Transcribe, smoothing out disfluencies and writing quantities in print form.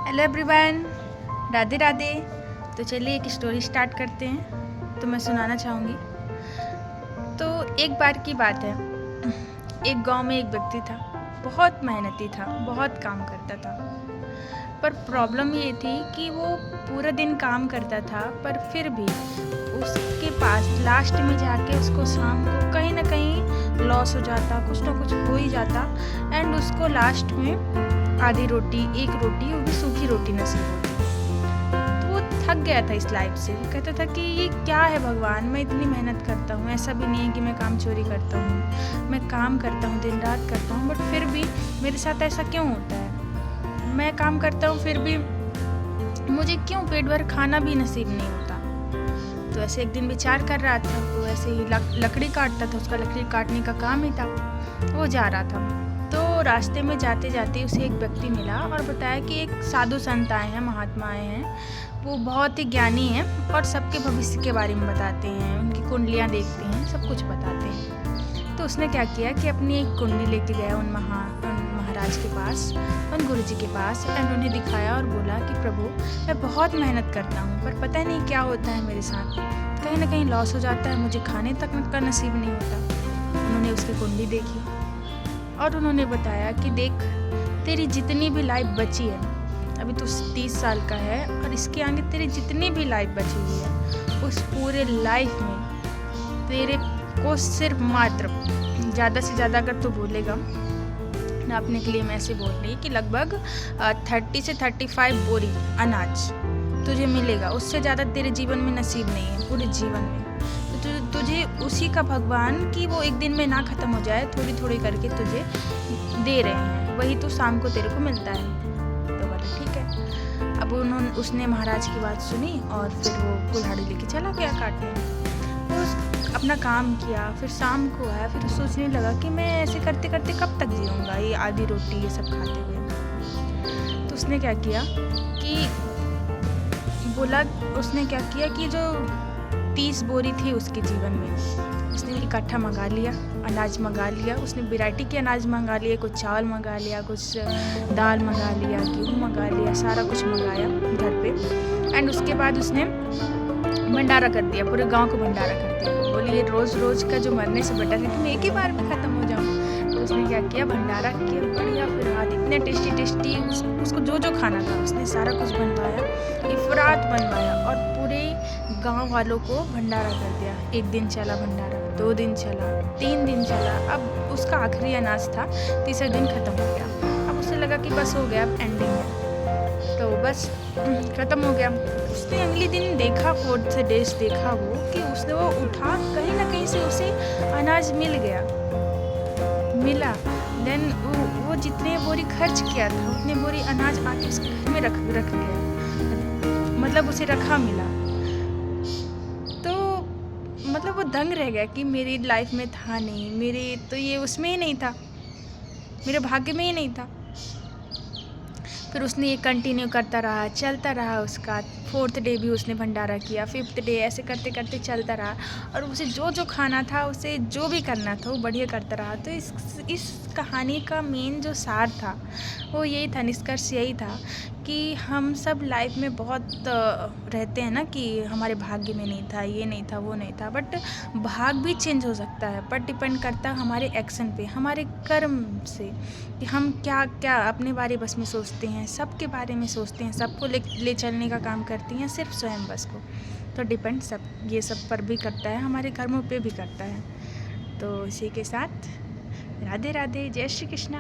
Hello everyone, Radhe Radhe. तो चलिए एक स्टोरी स्टार्ट करते हैं। तो मैं सुनाना चाहूँगी। तो एक बार की बात है, एक गांव में एक व्यक्ति था। बहुत मेहनती था, बहुत काम करता था। पर प्रॉब्लम ये थी कि वो पूरा दिन काम करता था, पर फिर भी उसके पास लास्ट में जाके उसको शाम को कहीं ना कहीं लॉस हो जाता, कुछ ना कुछ हो ही जाता। एंड उसको लास्ट में आधी रोटी, एक रोटी, वो भी सूखी रोटी नसीब होती। तो वो थक गया था इस लाइफ से। वो कहता था कि ये क्या है भगवान, मैं इतनी मेहनत करता हूँ, ऐसा भी नहीं है कि मैं काम चोरी करता हूँ, मैं काम करता हूँ, दिन रात करता हूँ, बट फिर भी मेरे साथ ऐसा क्यों होता है। मैं काम करता हूँ फिर भी मुझे क्यों पेट भर खाना भी नसीब नहीं होता। तो ऐसे एक दिन विचार कर रहा था। वो ऐसे ही लकड़ी काटता था, उसका लकड़ी काटने का काम ही था। वो जा रहा था, तो रास्ते में जाते जाते उसे एक व्यक्ति मिला और बताया कि एक साधु संत आए हैं, महात्मा आए हैं। वो बहुत ही ज्ञानी हैं और सबके भविष्य के बारे में बताते हैं, उनकी कुंडलियाँ देखते हैं, सब कुछ बताते हैं। तो उसने क्या किया कि अपनी एक कुंडली लेके गया उन महाराज के पास, उन गुरु जी के पास, एंड उन्हें दिखाया और बोला कि प्रभु, मैं बहुत मेहनत करता हूँ, पर पता नहीं क्या होता है मेरे साथ, कहीं ना कहीं लॉस हो जाता है, मुझे खाने तक का नसीब नहीं होता। उन्होंने उसकी कुंडली देखी और उन्होंने बताया कि देख, तेरी जितनी भी लाइफ बची है, अभी तो 30 साल का है, और इसके आगे तेरी जितनी भी लाइफ बची हुई है, उस पूरे लाइफ में तेरे को सिर्फ मात्र ज़्यादा से ज़्यादा अगर तू बोलेगा ना, अपने के लिए मैं ऐसे बोल रही कि लगभग 30 से 35 बोरी अनाज तुझे मिलेगा। उससे ज़्यादा तेरे जीवन में नसीब नहीं है, पूरे जीवन में। तुझे उसी का भगवान कि वो एक दिन में ना ख़त्म हो जाए, थोड़ी थोड़ी करके तुझे दे रहे हैं, वही तो शाम को तेरे को मिलता है। तो बोले ठीक है। अब उसने महाराज की बात सुनी और फिर वो कुल्हाड़ी लेके चला गया काटने। वो अपना काम किया, फिर शाम को आया, फिर सोचने लगा कि मैं ऐसे करते करते कब तक जीऊँगा, ये आधी रोटी ये सब खाते हुए। तो उसने क्या किया कि जो 30 बोरी थी उसके जीवन में, उसने इकट्ठा मंगा लिया, अनाज मंगा लिया। उसने वैरायटी के अनाज मंगा लिए, कुछ चावल मंगा लिया, कुछ दाल मंगा लिया, गेहूँ मंगा लिया, सारा कुछ मंगाया घर पे। एंड उसके बाद उसने भंडारा कर दिया, पूरे गांव को भंडारा कर दिया। बोली ये रोज़ रोज़ का जो मरने से बेटर है कि मैं एक ही बार में ख़त्म हो जाऊँ। तो उसने क्या किया, भंडारा किया बढ़िया। फिर हाथ इतने टेस्टी उसको जो खाना था उसने सारा कुछ बनवाया, इफ़रात बनवाया, और पूरे गांव वालों को भंडारा कर दिया। 1 दिन चला भंडारा, 2 दिन चला, 3 दिन चला। अब उसका आखिरी अनाज था, तीसरे दिन ख़त्म हो गया। अब उसे लगा कि बस हो गया, अब एंडिंग है, तो बस ख़त्म हो गया। उसने अगले दिन देखा, 4th डेज देखा कि वो उठा, कहीं ना कहीं से उसे अनाज मिला। देन वो जितने बोरी खर्च किया था उतने बोरी अनाज आके उसके घर में रख गया, मतलब उसे रखा मिला। तो मतलब वो दंग रह गया कि मेरी लाइफ में था नहीं, मेरे तो ये उसमें ही नहीं था, मेरे भाग्य में ही नहीं था। फिर उसने ये कंटिन्यू करता रहा, चलता रहा। उसका 4th डे भी उसने भंडारा किया, 5th डे, ऐसे करते करते चलता रहा। और उसे जो खाना था, उसे जो भी करना था, वो बढ़िया करता रहा। तो इस कहानी का मेन जो सार था वो यही था, निष्कर्ष यही था कि हम सब लाइफ में बहुत रहते हैं ना कि हमारे भाग्य में नहीं था, ये नहीं था, वो नहीं था, बट भाग्य भी चेंज हो सकता है। पर डिपेंड करता है हमारे एक्शन पे, हमारे कर्म से, कि हम क्या क्या अपने बारे बस में सोचते हैं, सबके बारे में सोचते हैं, सबको ले चलने का काम करती हैं, सिर्फ स्वयं बस को। तो डिपेंड ये सब पर भी करता है, हमारे कर्मों पे भी करता है। तो इसी के साथ राधे राधे, जय श्री कृष्णा।